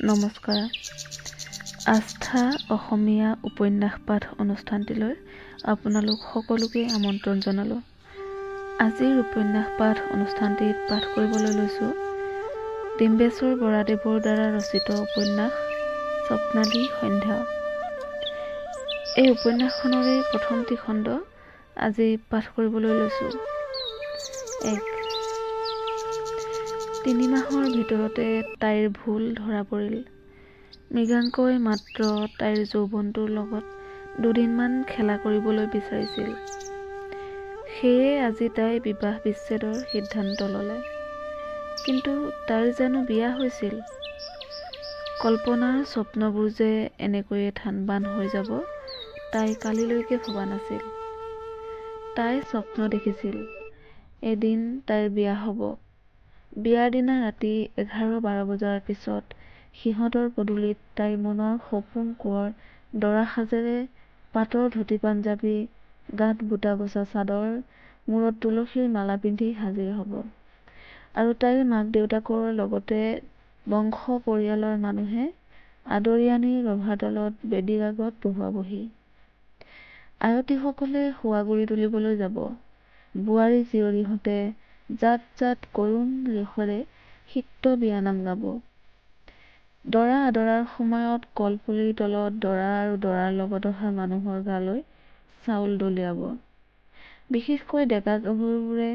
নমস্কাৰ। আস্থা অসমীয়া উপন্যাস পাঠ অনুষ্ঠানটিলৈ আপোনালোক সকলোকে আমন্ত্ৰণ জনালোঁ। আজিৰ উপন্যাস পাঠ অনুষ্ঠানটিত পাঠ কৰিবলৈ লৈছোঁ ডিম্বেশ্বৰ বৰাদেৱৰ দ্বাৰা ৰচিত উপন্যাস স্বপ্নালী সন্ধ্যা। এই উপন্যাসখনৰে প্ৰথমটি খণ্ড আজি পাঠ কৰিবলৈ লৈছোঁ। 3 মাহৰ ভিতৰতে তাইৰ ভুল ধৰা পৰিল। মৃগাংকই মাত্ৰ তাইৰ যৌৱনটোৰ লগত 2 দিনমান খেলা কৰিবলৈ বিচাৰিছিল। সেয়ে আজি তাই বিবাহ বিচ্ছেদৰ সিদ্ধান্ত ল'লে। কিন্তু তাইৰ জানো বিয়া হৈছিল? কল্পনাৰ স্বপ্নবোৰ যে এনেকৈয়ে থান-বান হৈ যাব তাই কালিলৈকে ভবা নাছিল। তাই স্বপ্ন দেখিছিল এদিন তাইৰ বিয়া হ'ব। বিয়াৰ দিনা ৰাতি 11-12 বজাৰ পিছত সিহঁতৰ পদূলিত তাইৰ মনৰ সপোন কোঁৱৰ দৰা সাজেৰে পাটৰ ধুতি পাঞ্জাবী, গাত বুটা বছা চাদৰ, মূৰত তুলসীৰ মালা পিন্ধি হাজিৰ হ'ব। আৰু তাইৰ মাক দেউতাকৰ লগতে বংশ পৰিয়ালৰ মানুহে আদৰি আনি ৰভাতলত বেদীৰ আগত বহুৱাবহি। আয়তীসকলে শোৱাগুৰি তুলিবলৈ যাব। বোৱাৰী জীয়ৰীহঁতে জাত জাত কৰুণ ৰেখৰে সিক্ত বিয়ানাম গাব। দৰা আদৰাৰ সময়ত কলপুলিৰ তলত দৰা আৰু দৰাৰ লগত অহা মানুহৰ গালৈ চাউল দলিয়াব। বিশেষকৈ ডেকা গাভৰুবোৰে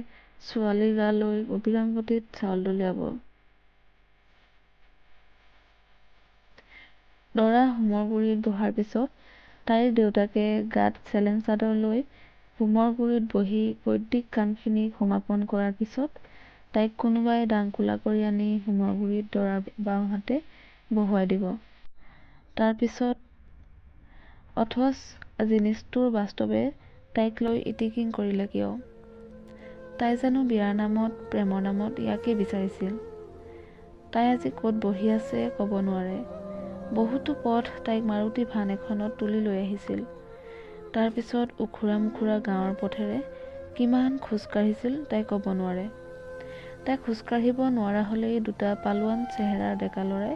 ছোৱালীৰ গালৈ অবিৰামগতিত চাউল দলিয়াব। দৰা হোমৰ গুৰিত বহাৰ পিছত তাইৰ দেউতাকে গাত চেলেং চাদৰ লৈ হোমৰ গুৰিত বহি বৈদিক কামখিনি সমাপন কৰাৰ পিছত তাইক কোনোবাই দাংকোলা কৰি আনি হোমৰ গুৰিত দৰাৰ বাওঁ হাতে বহুৱাই দিব। তাৰ পিছত অথচ আজি নিষ্ঠুৰ বাস্তৱে তাইক লৈ ইটিকিং কৰিলে কিয়? তাই জানো বিয়াৰ নামত প্ৰেমৰ নামত ইয়াকে বিচাৰিছিল? তাই আজি ক'ত বহি আছে ক'ব নোৱাৰে। বহুতো পথ তাইক মাৰুতি ভান এখনত তুলি লৈ আহিছিল। তাৰ পিছত উখুৰা মুখুৰা গাঁৱৰ পথেৰে কিমান খোজ কাঢ়িছিল তাই ক'ব নোৱাৰে। তাই খোজকাঢ়িব নোৱাৰা হ'লেই 2টা পালোৱান চেহেৰাৰ ডেকা ল'ৰাই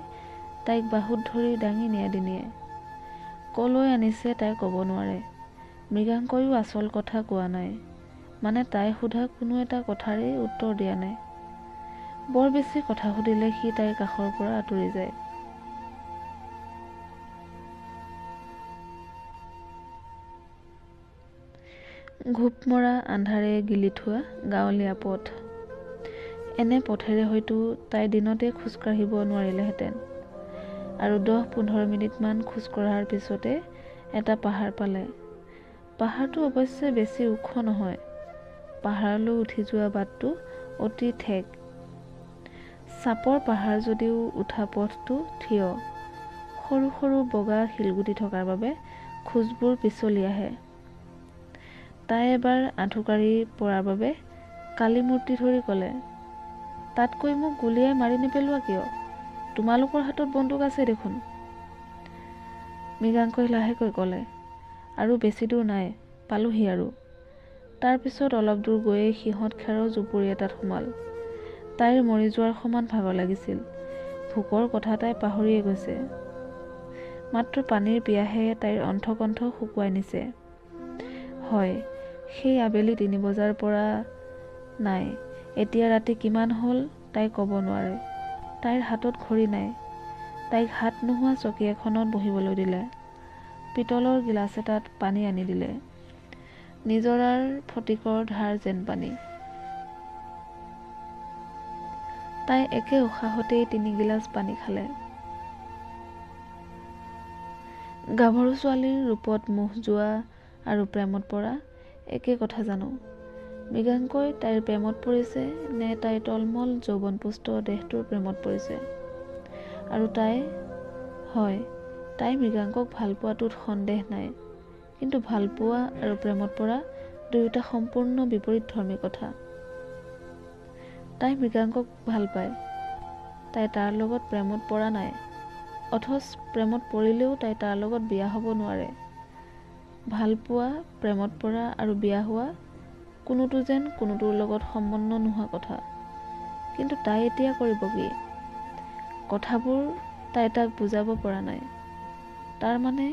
তাইক বাহুত ধৰি দাঙি নিয়ে। ক'লৈ আনিছে তাই ক'ব নোৱাৰে। মৃগাংকয়ো আচল কথা কোৱা নাই, মানে তাই সোধা কোনো এটা কথাৰেই উত্তৰ দিয়া নাই। বৰ বেছি কথা সুধিলে সি তাইৰ কাষৰ পৰা আঁতৰি যায়। ঘোপ মৰা আন্ধাৰে গিলি থোৱা গাঁৱলীয়া পথ। এনে পথেৰে হয়তো তাই দিনতে খোজকাঢ়িব নোৱাৰিলেহেঁতেন। আৰু 10-15 মিনিটমান খোজ কঢ়াৰ পিছতে এটা পাহাৰ পালে। পাহাৰটো অৱশ্যে বেছি ওখ নহয়। পাহাৰলৈ উঠি যোৱা বাটটো অতি ঠেক। চাপৰ পাহাৰ যদিও উঠা পথটো থিয়। সৰু সৰু বগা শিলগুটি থকাৰ বাবে খোজবোৰ পিছলি আহে। তাই এবাৰ আঁঠুকাঢ়ি পৰাৰ বাবে কালী মূৰ্তি ধৰি ক'লে, তাতকৈ মোক গুলীয়াই মাৰি নেপেলোৱা কিয়? তোমালোকৰ হাতত বন্দুক আছে দেখোন। মৃগাংকই লাহেকৈ ক'লে, আৰু বেছি দূৰ নাই, পালোহি আৰু। তাৰ পিছত অলপ দূৰ গৈয়ে সিহঁত খেৰৰ জুপুৰি এটাত সোমাল। তাইৰ মৰি যোৱাৰ সমান ভাগৰ লাগিছিল। ভোকৰ কথা তাই পাহৰিয়ে গৈছে। মাত্ৰ পানীৰ পিয়াহে তাইৰ অণ্ঠকণ্ঠ শুকুৱাই নিছে। হয়, সেই আবেলি 3 বজাৰ পৰা নাই, এতিয়া ৰাতি কিমান হ'ল তাই ক'ব নোৱাৰে। তাইৰ হাতত ঘড়ী নাই। তাইক হাত নোহোৱা চকী এখনত বহিবলৈ দিলে। পিতলৰ গিলাচ এটাত পানী আনি দিলে। নিজৰাৰ ফটিকৰ ধাৰ যেন পানী। তাই একে উশাহতেই 3 গিলাচ পানী খালে। গাভৰু ছোৱালীৰ ৰূপত মোহ যোৱা আৰু প্ৰেমত পৰা একে কথা জানো। মৃগাংকই তাইৰ প্ৰেমত পৰিছে নে তাইৰ টলমল যৌৱনপুষ্ট দেহটোৰ প্ৰেমত পৰিছে? আৰু তাই? হয়, তাই মৃগাংকক ভাল পোৱাটোত সন্দেহ নাই। কিন্তু ভালপোৱা আৰু প্ৰেমত পৰা দুয়োটা সম্পূৰ্ণ বিপৰীতধৰ্মী কথা। তাই মৃগাংকক ভাল পায়। তাই তাৰ লগত প্ৰেমত পৰা নাই। অথচ প্ৰেমত পৰিলেও তাই তাৰ লগত বিয়া হ'ব নোৱাৰে। ভালপোৱা, প্ৰেমত পৰা আৰু বিয়া হোৱা কোনোটো যেন কোনোটোৰ লগত সম্বন্ধ নোহোৱা কথা। কিন্তু তাই এতিয়া কৰিব কি? কথাবোৰ তাই তাক বুজাব পৰা নাই। তাৰ মানে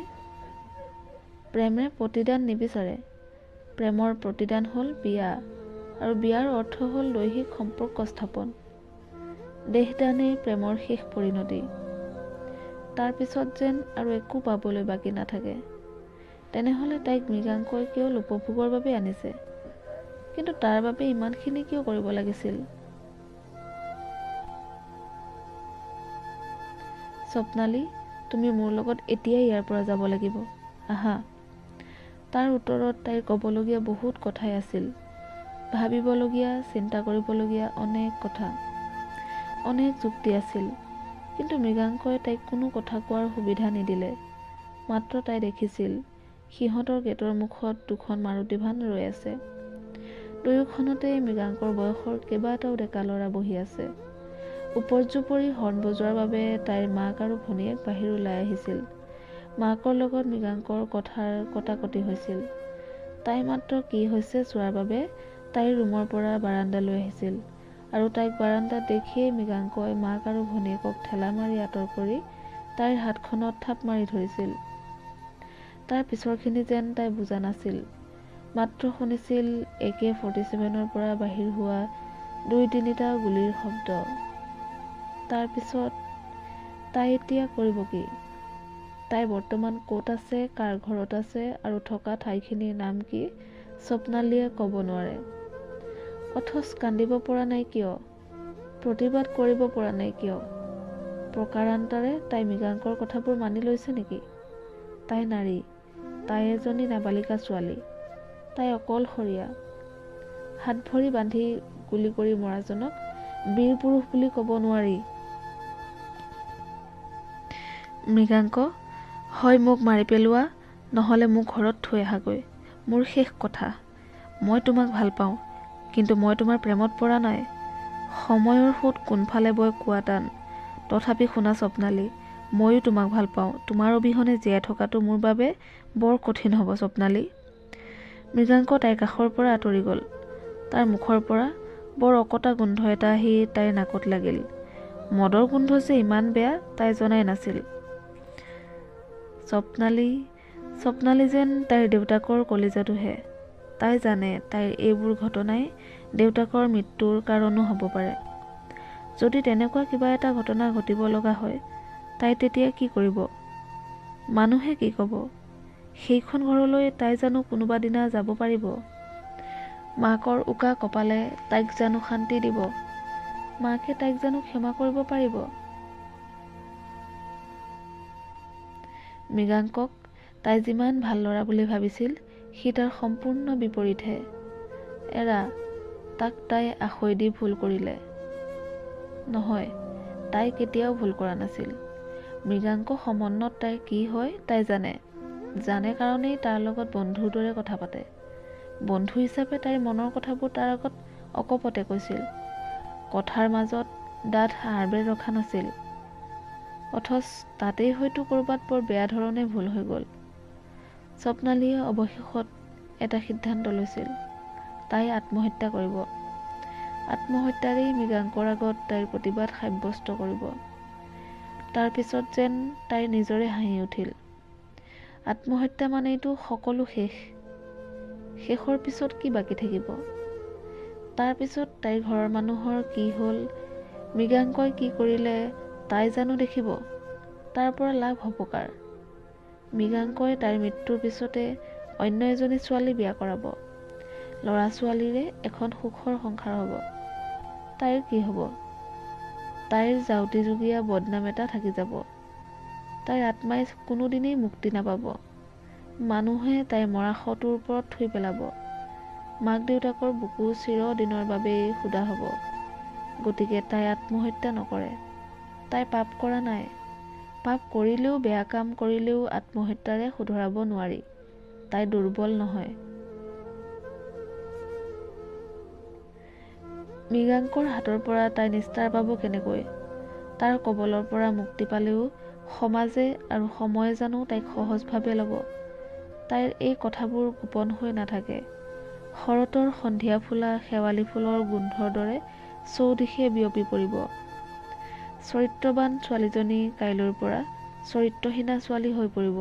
প্ৰেমে প্ৰতিদান নিবিচাৰে। প্ৰেমৰ প্ৰতিদান হ'ল বিয়া, আৰু বিয়াৰ অৰ্থ হ'ল দৈহিক সম্পৰ্ক স্থাপন। দেহদানেই প্ৰেমৰ শেষ পৰিণতি। তাৰ পিছত যেন আৰু একো পাবলৈ বাকী নাথাকে। তেনেহ'লে তাইক মৃগাংকই কেৱল উপভোগৰ বাবে আনিছে, কিন্তু তাৰ বাবে ইমানখিনি কিয় কৰিব লাগিছিল? স্বপ্নালী, তুমি মোৰ লগত এতিয়াই ইয়াৰ পৰা যাব লাগিব, আহা। তাৰ উত্তৰত তাইৰ ক'বলগীয়া বহুত কথাই আছিল, ভাবিবলগীয়া, চিন্তা কৰিবলগীয়া অনেক কথা, অনেক যুক্তি আছিল। কিন্তু মৃগাংকই তাইক কোনো কথা কোৱাৰ সুবিধা নিদিলে। মাত্ৰ তাই দেখিছিল সিহঁতৰ গেটৰ মুখত দুখন মাৰুতি ভান ৰৈ আছে। দুয়োখনতেই মৃগাংকৰ বয়সৰ কেইবাটাও ডেকা ল'ৰা বহি আছে। উপৰ্যুপৰি হৰ্ণ বজোৱাৰ বাবে তাইৰ মাক আৰু ভনীয়েক বাহিৰ ওলাই আহিছিল। মাকৰ লগত মৃগাংকৰ কথাৰ কটাকটি হৈছিল। তাই মাত্ৰ কি হৈছে চোৱাৰ বাবে তাইৰ ৰুমৰ পৰা বাৰাণ্ডালৈ আহিছিল, আৰু তাইক বাৰাণ্ডাত দেখিয়েই মৃগাংকই মাক আৰু ভনীয়েকক ঠেলা মাৰি আঁতৰ কৰি তাইৰ হাতখনত থাপ মাৰি ধৰিছিল। তাৰ পিছৰখিনি যেন তাই বুজা নাছিল। মাত্ৰ শুনিছিল AK-47ৰ পৰা বাহিৰ হোৱা ২-৩টা গুলীৰ শব্দ। তাৰ পিছত তাই এতিয়া কৰিব কি? তাই বৰ্তমান ক'ত আছে, কাৰ ঘৰত আছে, আৰু থকা ঠাইখিনিৰ নাম কি স্বপ্নালীয়ে ক'ব নোৱাৰে। অথচ কান্দিব পৰা নাই কিয়? প্ৰতিবাদ কৰিব পৰা নাই কিয়? প্ৰকাৰান্তৰে তাই মৃগাংকৰ কথাবোৰ মানি লৈছে নেকি? তাই নাৰী, তাই এজনী নাবালিকা ছোৱালী, তাই অকলশৰীয়া। হাত ভৰি বান্ধি গুলী কৰি মৰাজনক বীৰ পুৰুষ বুলি ক'ব নোৱাৰি। মৃগাংক, হয় মোক মাৰি পেলোৱা, নহ'লে মোক ঘৰত থৈ আহাগৈ। মোৰ শেষ কথা। মই তোমাক ভাল পাওঁ, কিন্তু মই তোমাৰ প্ৰেমত পৰা নাই। সময়ৰ সোঁত কোনফালে বয় কোৱা টান। তথাপি শুনা স্বপ্নালী, ময়ো তোমাক ভাল পাওঁ। তোমাৰ অবিহনে জীয়াই থকাটো মোৰ বাবে বৰ কঠিন হ'ব স্বপ্নালী। মৃগাংক তাইৰ কাষৰ পৰা আঁতৰি গ'ল। তাৰ মুখৰ পৰা বৰ অকটা গোন্ধ এটা আহি তাইৰ নাকত লাগিল। মদৰ গোন্ধ যে ইমান বেয়া তাই জনাই নাছিল। স্বপ্নালী যেন তাইৰ দেউতাকৰ কলিজাটোহে। তাই জানে তাইৰ এইবোৰ ঘটনাই দেউতাকৰ মৃত্যুৰ কাৰণো হ'ব পাৰে। যদি তেনেকুৱা কিবা এটা ঘটনা ঘটিব লগা হয়, তাই তেতিয়া কি কৰিব? মানুহে কি ক'ব? সেইখন ঘৰলৈ তাই জানো কোনোবা দিনা যাব পাৰিব? মাকৰ উকা কপালে তাইক জানো শান্তি দিব? মাকে তাইক জানো ক্ষমা কৰিব পাৰিব? মৃগাংকক তাই যিমান ভাল ল'ৰা বুলি ভাবিছিল, সি তাৰ সম্পূৰ্ণ বিপৰীতহে। এৰা, তাক তাই আশৈ দি ভুল কৰিলে। নহয়, তাই কেতিয়াও ভুল কৰা নাছিল। মৃগাংক সমন্বত তাইৰ কি হয় তাই জানে কাৰণেই তাৰ লগত বন্ধুৰ দৰে কথা পাতে। বন্ধু হিচাপে তাইৰ মনৰ কথাবোৰ তাৰ আগত অকপতে কৈছিল। কথাৰ মাজত ডাঠ আৰবেৰ ৰখা নাছিল। অথচ তাতেই হয়তো ক'ৰবাত বৰ বেয়া ধৰণে ভুল হৈ গ'ল। স্বপ্নালীয়ে অৱশেষত এটা সিদ্ধান্ত লৈছিল। তাই আত্মহত্যা কৰিব। আত্মহত্যাৰেই মৃগাংকৰ আগত তাইৰ প্ৰতিবাদ সাব্যস্ত কৰিব। তাৰ পিছত যেন তাইৰ নিজৰে হাঁহি উঠিল। আত্মহত্যা মানেইতো সকলো শেষ। শেষৰ পিছত কি বাকী থাকিব? তাৰ পিছত তাইৰ ঘৰৰ মানুহৰ কি হ'ল, মৃগাংকই কি কৰিলে তাই জানো দেখিব? তাৰ পৰা লাভ হ'ব কাৰ? মৃগাংকই তাইৰ মৃত্যুৰ পিছতে অন্য এজনী ছোৱালী বিয়া কৰাব। ল'ৰা ছোৱালীৰে এখন সুখৰ সংসাৰ হ'ব। তাইৰ কি হ'ব? তাইৰ জাউতিযুগীয়া বদনাম এটা থাকি যাব। তাইৰ আত্মাই কোনোদিনেই মুক্তি নাপাব। মানুহে তাইৰ মৰা শৱটোৰ ওপৰত থুই পেলাব। মাক দেউতাকৰ বুকু চিৰদিনৰ বাবেই শুদা হ'ব। গতিকে তাই আত্মহত্যা নকৰে। তাই পাপ কৰা নাই। পাপ কৰিলেও, বেয়া কাম কৰিলেও আত্মহত্যাৰে শুধৰাব নোৱাৰি। তাই দুৰ্বল নহয়। মৃগাংকৰ হাতৰ পৰা তাই নিস্তাৰ পাব কেনেকৈ? তাৰ কবলৰ পৰা মুক্তি পালেও সমাজে আৰু সময়ে জানো তাইক সহজভাৱে ল'ব? তাইৰ এই কথাবোৰ গোপন হৈ নাথাকে। শৰতৰ সন্ধিয়া ফুলা শেৱালি ফুলৰ গোন্ধৰ দৰে চৌদিশে বিয়পি পৰিব। চৰিত্ৰৱান ছোৱালীজনী কাইলৈৰ পৰা চৰিত্ৰহীনা ছোৱালী হৈ পৰিব।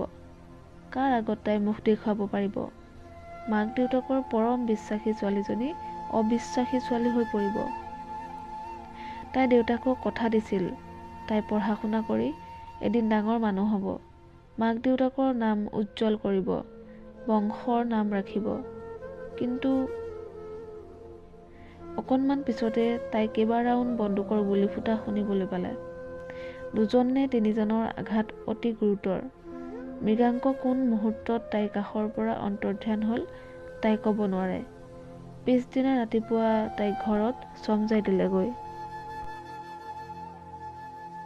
কাৰ আগত তাই মুখ দেখুৱাব পাৰিব? মাক দেউতাকৰ পৰম বিশ্বাসী ছোৱালীজনী অবিশ্বাসী ছোৱালী হৈ পৰিব। তাই দেউতাকক কথা দিছিল তাই পঢ়া শুনা কৰি এদিন ডাঙৰ মানুহ হ'ব, মাক দেউতাকৰ নাম উজ্জ্বল কৰিব, বংশৰ নাম ৰাখিব। কিন্তু অকণমান পিছতে তাই কেইবা ৰাউণ্ড বন্দুকৰ গুলী ফুটা শুনিবলৈ পালে। 2জন নে 3জনৰ আঘাত অতি গুৰুতৰ। মৃগাংক কোন মুহূৰ্তত তাইৰ কাষৰ পৰা অন্তৰ্ধান হ'ল তাই ক'ব নোৱাৰে। পিছদিনা ৰাতিপুৱা তাইক ঘৰত চমজাই দিলেগৈ।